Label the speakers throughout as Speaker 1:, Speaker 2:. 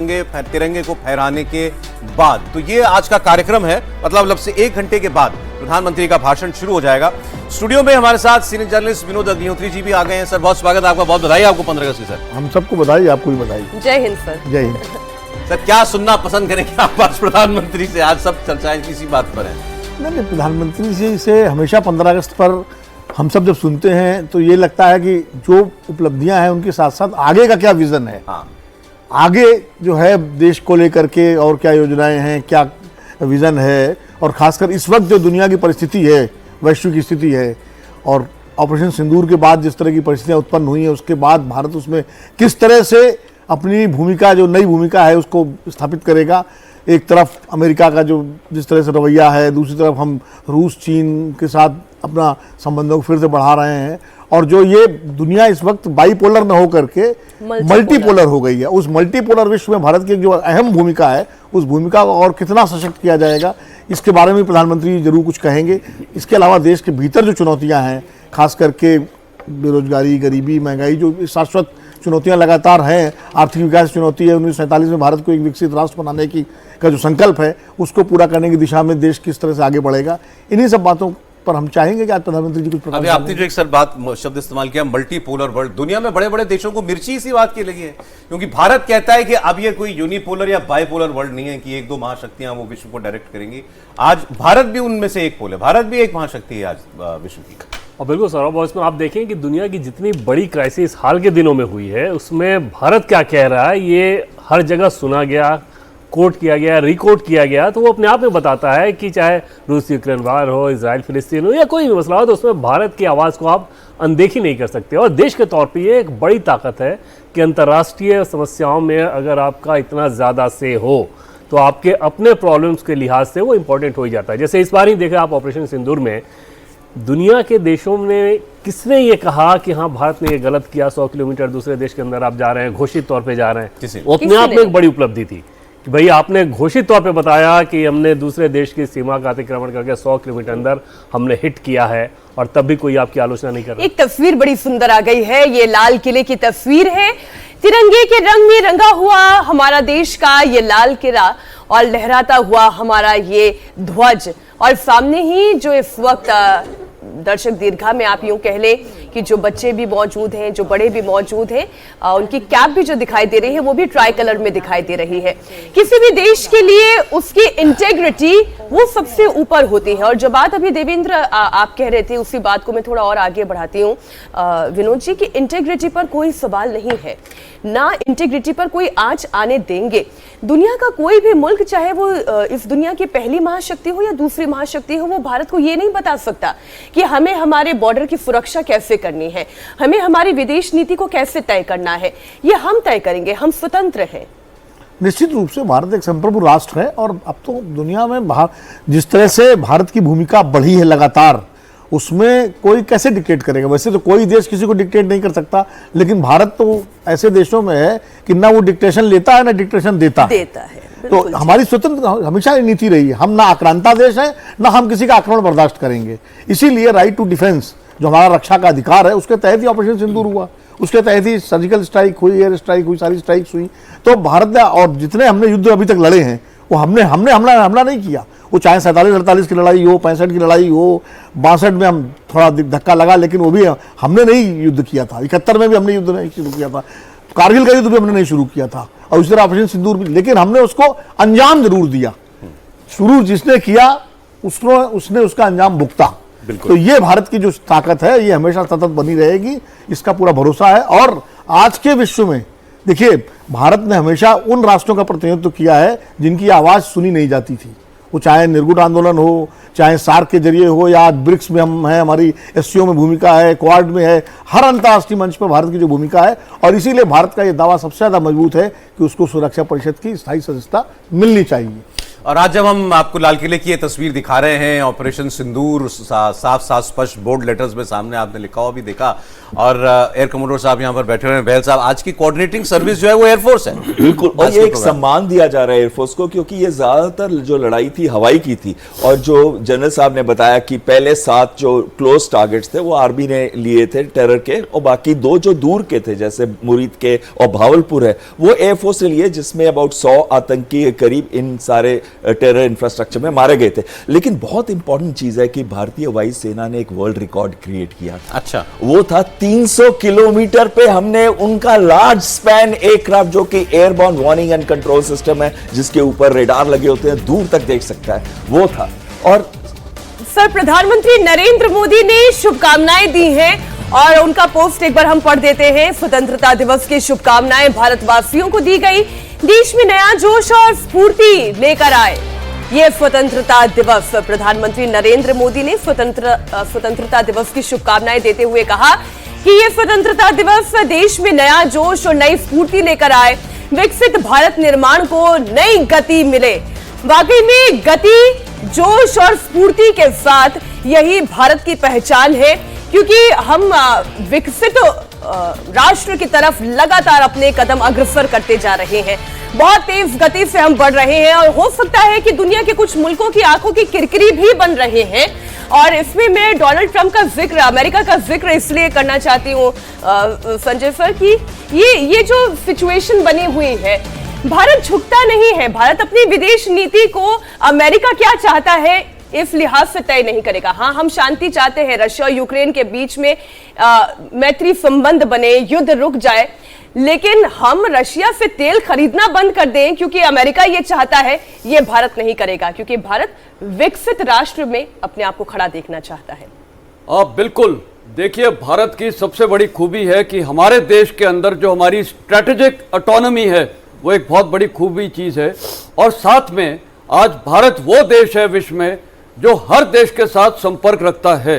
Speaker 1: तिरंगे को फहराने के बाद, तो ये आज का कार्यक्रम है। मतलब से 1 घंटे के बाद प्रधानमंत्री का भाषण शुरू हो जाएगा। स्टूडियो में हमारे साथ सीनियर जर्नलिस्ट विनोद अग्निहोत्री जी भी आ गए हैं। सर बहुत स्वागत है आपका, बहुत बधाई आपको 15 अगस्त की। सर
Speaker 2: हम सबको बधाई, आपको भी बधाई।
Speaker 3: जय हिंद सर।
Speaker 2: जय हिंद।
Speaker 1: सर क्या सुनना पसंद करेंगे आप आज प्रधानमंत्री से? आज सब चर्चाएं किसी बात पर है।
Speaker 2: नहीं, प्रधानमंत्री जी से हमेशा 15 अगस्त पर हम सब जब सुनते हैं तो ये लगता है कि जो उपलब्धियां हैं उनके साथ साथ आगे का क्या विजन है।
Speaker 1: हाँ।
Speaker 2: आगे जो है देश को लेकर के और क्या योजनाएं हैं, क्या विजन है, और खासकर इस वक्त जो दुनिया की परिस्थिति है, वैश्विक स्थिति है, और ऑपरेशन सिंदूर के बाद जिस तरह की परिस्थितियां उत्पन्न हुई हैं, उसके बाद भारत उसमें किस तरह से अपनी भूमिका, जो नई भूमिका है, उसको स्थापित करेगा। एक तरफ अमेरिका का जो जिस तरह से रवैया है, दूसरी तरफ हम रूस चीन के साथ अपना संबंधों को फिर से बढ़ा रहे हैं, और जो ये दुनिया इस वक्त बाईपोलर न होकर के मल्टीपोलर हो गई है। उस मल्टीपोलर विश्व में भारत की जो अहम भूमिका है, उस भूमिका को और कितना सशक्त किया जाएगा, इसके बारे में प्रधानमंत्री जरूर कुछ कहेंगे। इसके अलावा देश के भीतर जो चुनौतियां हैं, खास करके बेरोजगारी, गरीबी, महंगाई, जो शाश्वत चुनौतियां लगातार हैं, आर्थिक विकास चुनौती है, 1947 में भारत को एक विकसित राष्ट्र बनाने की का जो संकल्प है, उसको पूरा करने की दिशा में देश किस तरह से आगे बढ़ेगा, इन्हीं सब बातों पर हम चाहेंगे कि आज प्रधानमंत्री जी कुछ।
Speaker 1: अभी आपने जो एक सर बात शब्द इस्तेमाल किया, मल्टीपोलर वर्ल्ड, दुनिया में बड़े बड़े देशों को मिर्ची इसी बात की लगी है, क्योंकि भारत कहता है कि अब ये कोई यूनिपोलर या बाइपोलर वर्ल्ड नहीं है कि एक दो महाशक्तियां वो विश्व को डायरेक्ट करेंगी। आज भारत भी उनमें से एक पोल है, भारत भी एक महाशक्ति है आज विश्व की।
Speaker 4: और बिल्कुल सौरभ, और इसमें आप देखें कि दुनिया की जितनी बड़ी क्राइसिस हाल के दिनों में हुई है, उसमें भारत क्या कह रहा है ये हर जगह सुना गया, कोट किया गया, रिकोट किया गया। तो वो अपने आप में बताता है कि चाहे रूस यूक्रेन वार हो, इजराइल फिलिस्तीन हो, या कोई भी मसला हो, तो उसमें भारत की आवाज़ को आप अनदेखी नहीं कर सकते। और देश के तौर पे ये एक बड़ी ताकत है कि अंतर्राष्ट्रीय समस्याओं में अगर आपका इतना ज़्यादा से हो तो आपके अपने प्रॉब्लम्स के लिहाज से वो इम्पोर्टेंट हो ही जाता है। जैसे इस बार ही देखा आप ऑपरेशन सिंदूर में, दुनिया के देशों ने किसने ये कहा कि हाँ भारत ने ये गलत किया, 100 किलोमीटर दूसरे देश के अंदर आप जा रहे हैं, घोषित तौर पे जा रहे हैं, वो अपने आप में एक बड़ी उपलब्धि थी कि भाई आपने घोषित तौर पे बताया कि हमने दूसरे देश की सीमा का अतिक्रमण करके 100 किलोमीटर अंदर हमने हिट किया है, और तब भी कोई आपकी आलोचना नहीं कर रहा।
Speaker 3: एक तस्वीर बड़ी सुंदर आ गई है, ये लाल किले की तस्वीर है, तिरंगे के रंग में रंगा हुआ हमारा देश का ये लाल किला, और लहराता हुआ हमारा ये ध्वज, और सामने ही जो इस वक्त दर्शक दीर्घा में आप यूं कह ले कि जो बच्चे भी मौजूद हैं, जो बड़े भी मौजूद हैं, उनकी कैप भी जो दिखाई दे रही है वो भी ट्राई कलर में दिखाई दे रही है। किसी भी देश के लिए उसकी इंटेग्रिटी वो सबसे ऊपर होती है। और जो बात अभी देवेंद्र आप कह रहे थे, उसी बात को मैं थोड़ा और आगे बढ़ाती हूँ विनोद जी, की इंटेग्रिटी पर कोई सवाल नहीं है, ना इंटेग्रिटी पर कोई आंच आने देंगे। दुनिया का कोई भी मुल्क, चाहे वो इस दुनिया की पहली महाशक्ति हो या दूसरी महाशक्ति हो, वो भारत को ये नहीं बता सकता कि हमें हमारे बॉर्डर की सुरक्षा कैसे करनी है, हमें हमारी विदेश नीति को कैसे तय करना है। ये हम तय करेंगे, हम स्वतंत्र हैं।
Speaker 2: निश्चित रूप से भारत एक संप्रभु राष्ट्र है, और अब तो दुनिया में जिस तरह से भारत की भूमिका बढ़ी है लगातार, उसमें कोई कैसे डिक्टेट करेगा। वैसे तो कोई देश किसी को डिक्टेट नहीं कर सकता, लेकिन भारत तो ऐसे देशों में है कि ना वो डिक्टेशन लेता है ना डिक्टेशन देता है। तो हमारी स्वतंत्र हमेशा नीति रही है, हम ना आक्रांता देश है, ना हम किसी का आक्रमण बर्दाश्त करेंगे। इसीलिए राइट टू डिफेंस, जो हमारा रक्षा का अधिकार है, उसके तहत ही ऑपरेशन सिंदूर हुआ, उसके तहत ही सर्जिकल स्ट्राइक हुई, एयर स्ट्राइक हुई, सारी स्ट्राइक्स हुई। तो भारत ने, और जितने हमने युद्ध अभी तक लड़े हैं, वो हमने हमला नहीं किया। वो चाहे 47-48 की लड़ाई हो, 65 की लड़ाई हो, 62 में हम थोड़ा धक्का लगा, लेकिन वो भी हमने नहीं युद्ध किया था। 71 में भी हमने युद्ध नहीं शुरू किया था, कारगिल का युद्ध भी हमने नहीं शुरू किया था, और उस तरह ऑपरेशन सिंदूर भी, लेकिन हमने उसको अंजाम जरूर दिया। शुरू जिसने किया उसने उसका अंजाम भुगता। तो ये भारत की जो ताकत है, ये हमेशा सतत बनी रहेगी, इसका पूरा भरोसा है। और आज के विश्व में देखिए, भारत ने हमेशा उन राष्ट्रों का प्रतिनिधित्व किया है जिनकी आवाज सुनी नहीं जाती थी, वो चाहे निर्गुट आंदोलन हो, चाहे सार्क के जरिए हो, या आज ब्रिक्स में हम हैं, हमारी एससीओ में भूमिका है, क्वाड में है, हर अंतर्राष्ट्रीय मंच पर भारत की जो भूमिका है। और इसीलिए भारत का ये दावा सबसे ज्यादा मजबूत है कि उसको सुरक्षा परिषद की स्थायी सदस्यता मिलनी चाहिए।
Speaker 1: और आज जब हम आपको लाल किले की ये तस्वीर दिखा रहे हैं, ऑपरेशन सिंदूर साफ साफ स्पष्ट बोल्ड लेटर्स में सामने आपने लिखा हुआ भी देखा, और एयर कमोडोर साहब यहाँ पर बैठे हुए हैं। बहल साहब, आज की कोऑर्डिनेटिंग सर्विस जो है वो एयरफोर्स है।
Speaker 5: बिल्कुल, और ये एक सम्मान दिया जा रहा है एयरफोर्स को, क्योंकि ये ज्यादातर जो लड़ाई थी हवाई की थी, और जो जनरल साहब ने बताया कि पहले 7 जो क्लोज टारगेट्स थे वो आर्मी ने लिए थे टेरर के, और बाकी 2 जो दूर के थे जैसे मुरीद के और भावलपुर है वो एयरफोर्स ने लिए, जिसमें अबाउट 100 आतंकी के करीब इन सारे टेरर इंफ्रास्ट्रक्चर में मारे गए थे। लेकिन बहुत इंपॉर्टेंट चीज है कि भारतीय वायुसेना ने एक वर्ल्ड रिकॉर्ड क्रिएट किया था।
Speaker 1: अच्छा,
Speaker 5: वो था 300 किलोमीटर पे हमने उनका लार्ज स्पैन एयरक्राफ्ट, जो कि airborne warning and control system है, जिसके ऊपर रेडार लगे होते हैं, दूर तक देख सकता है, वो था। और
Speaker 3: सर, प्रधानमंत्री नरेंद्र मोदी ने शुभकामनाएं दी हैं और उनका पोस्ट एक बार हम पढ़ देते हैं। स्वतंत्रता दिवस की शुभकामनाएं भारतवासियों को दी गई, देश में नया जोश और स्फूर्ति लेकर आए। ये स्वतंत्रता दिवस, प्रधानमंत्री नरेंद्र मोदी ने स्वतंत्रता दिवस की शुभकामनाएं देते हुए कहा कि ये स्वतंत्रता दिवस देश में नया जोश और नई स्फूर्ति लेकर आए, विकसित भारत निर्माण को नई गति मिले। वाकई में गति, जोश और स्फूर्ति के साथ यही भारत की पहचान है, क्योंकि हम विकसित राष्ट्र की तरफ लगातार अपने कदम अग्रसर करते जा रहे हैं। बहुत तेज गति से हम बढ़ रहे हैं और हो सकता है कि दुनिया के कुछ मुल्कों की आंखों की किरकिरी भी बन रहे हैं। और इसमें मैं डोनाल्ड ट्रंप का जिक्र, अमेरिका का जिक्र इसलिए करना चाहती हूँ संजय सर, कि ये जो सिचुएशन बनी हुई है, भारत झुकता नहीं है। भारत अपनी विदेश नीति को अमेरिका क्या चाहता है इस लिहाज से तय नहीं करेगा। हाँ, हम शांति चाहते हैं, रशिया और यूक्रेन के बीच में मैत्री संबंध बने, युद्ध रुक जाए, लेकिन हम रशिया से तेल खरीदना बंद कर दें क्योंकि अमेरिका ये चाहता है, ये भारत नहीं करेगा, क्योंकि भारत विकसित राष्ट्र में अपने आप को खड़ा देखना चाहता है।
Speaker 6: आप बिल्कुल देखिए, भारत की सबसे बड़ी खूबी है कि हमारे देश के अंदर जो हमारी स्ट्रेटेजिक ऑटोनॉमी है वो एक बहुत बड़ी खूबी चीज है। और साथ में आज भारत वो देश है विश्व में जो हर देश के साथ संपर्क रखता है,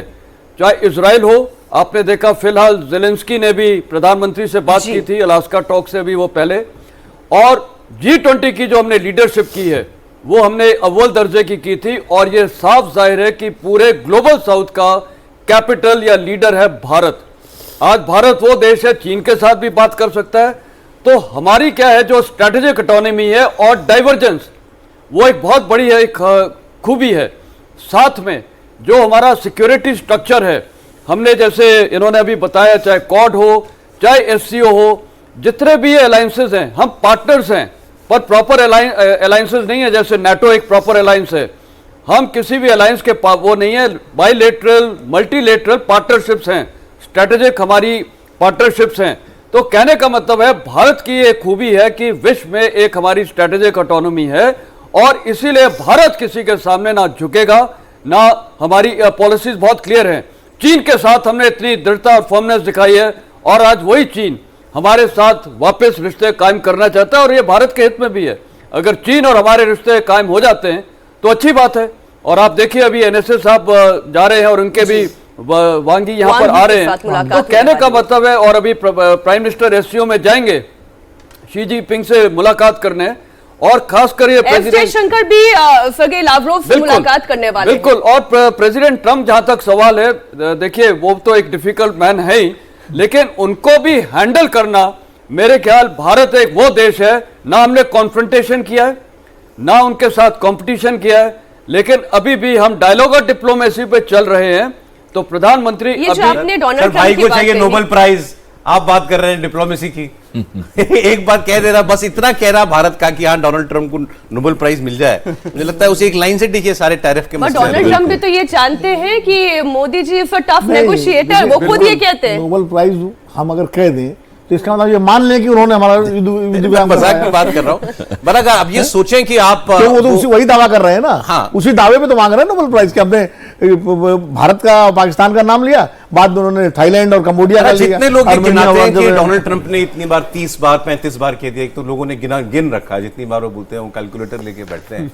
Speaker 6: चाहे इजराइल हो। आपने देखा फिलहाल ज़ेलेंस्की ने भी प्रधानमंत्री से बात की थी, अलास्का टॉक से भी वो पहले, और G20 की जो हमने लीडरशिप की है वो हमने अव्वल दर्जे की थी। और ये साफ जाहिर है कि पूरे ग्लोबल साउथ का कैपिटल या लीडर है भारत। आज भारत वो देश है, चीन के साथ भी बात कर सकता है। तो हमारी क्या है, जो स्ट्रैटेजिक ऑटोनॉमी है और डाइवर्जेंस, वो एक बहुत बड़ी है, एक खूबी है। साथ में जो हमारा सिक्योरिटी स्ट्रक्चर है, हमने जैसे इन्होंने अभी बताया, चाहे क्वाड हो चाहे एससीओ हो, जितने भी अलायंसेज हैं, हम पार्टनर्स हैं, पर प्रॉपर अलायंसेज नहीं है। जैसे नाटो एक प्रॉपर अलायंस है, हम किसी भी अलायंस के वो नहीं है। बाइलेटरल, मल्टीलेटरल पार्टनरशिप्स हैं, स्ट्रेटेजिक हमारी पार्टनरशिप्स हैं। तो कहने का मतलब है, भारत की एक खूबी है कि विश्व में एक हमारी स्ट्रेटेजिक ऑटोनॉमी है, और इसीलिए भारत किसी के सामने ना झुकेगा, ना, हमारी पॉलिसीज बहुत क्लियर हैं। चीन के साथ हमने इतनी दृढ़ता और फर्मनेस दिखाई है, और आज वही चीन हमारे साथ वापस रिश्ते कायम करना चाहता है, और ये भारत के हित में भी है। अगर चीन और हमारे रिश्ते कायम हो जाते हैं तो अच्छी बात है। और आप देखिए, अभी एनएसए साहब जा रहे हैं और उनके भी वांगी यहाँ पर आ रहे हैं। तो कहने का मतलब है, और अभी प्राइम मिनिस्टर एससीओ में जाएंगे शी जिनपिंग से मुलाकात करने, और खासकर ये
Speaker 3: प्रेसिडेंट शंकर भी सर्गेई लावरोव से मुलाकात करने वाले हैं।
Speaker 6: बिल्कुल। और प्रेसिडेंट ट्रंप, जहां तक सवाल है, देखिए वो तो एक डिफिकल्ट मैन है ही, लेकिन उनको भी हैंडल करना, मेरे ख्याल भारत एक वो देश है, ना हमने कॉन्फ्रंटेशन किया है, ना उनके साथ कंपटीशन किया है, लेकिन अभी भी हम डायलॉग और डिप्लोमेसी पे चल रहे हैं। तो प्रधानमंत्री
Speaker 3: आपने डोनाल्ड
Speaker 1: भाई को चाहिए नोबेल प्राइज, आप बात कर रहे हैं डिप्लोमेसी की। एक बात कह दे रहा, बस इतना कह रहा भारत का कि हाँ डोनाल्ड ट्रंप को नोबेल प्राइज मिल जाए। मुझे लगता है उसे एक लाइन से दिखिए सारे टैरिफ के मसले।
Speaker 3: डोनाल्ड ट्रंप भी तो ये जानते हैं कि Modi ji is a tough negotiator, वो खुद ये कहते हैं।
Speaker 2: नोबेल प्राइज हम अगर कह दें तो इसका मतलब ये मान लें कि उन्होंने हमारा
Speaker 1: मजाक में बात कर रहा हूँ। बराबर, अब ये सोचें कि आप
Speaker 2: तो वो तो वही दावा कर रहे हैं ना।
Speaker 1: हाँ,
Speaker 2: उसी दावे पे तो मांग रहे हैं नोबेल प्राइज के। हमने भारत का, पाकिस्तान का नाम लिया, बाद में उन्होंने थाईलैंड और कंबोडिया का लिया।
Speaker 1: जितने लोग गिनाते हैं कि डोनाल्ड ट्रंप ने इतनी बार 30 बार 35 बार कह दिया, तो लोगों ने गिन रखा है, जितनी बार वो बोलते हैं वो कैलकुलेटर लेके बैठते हैं।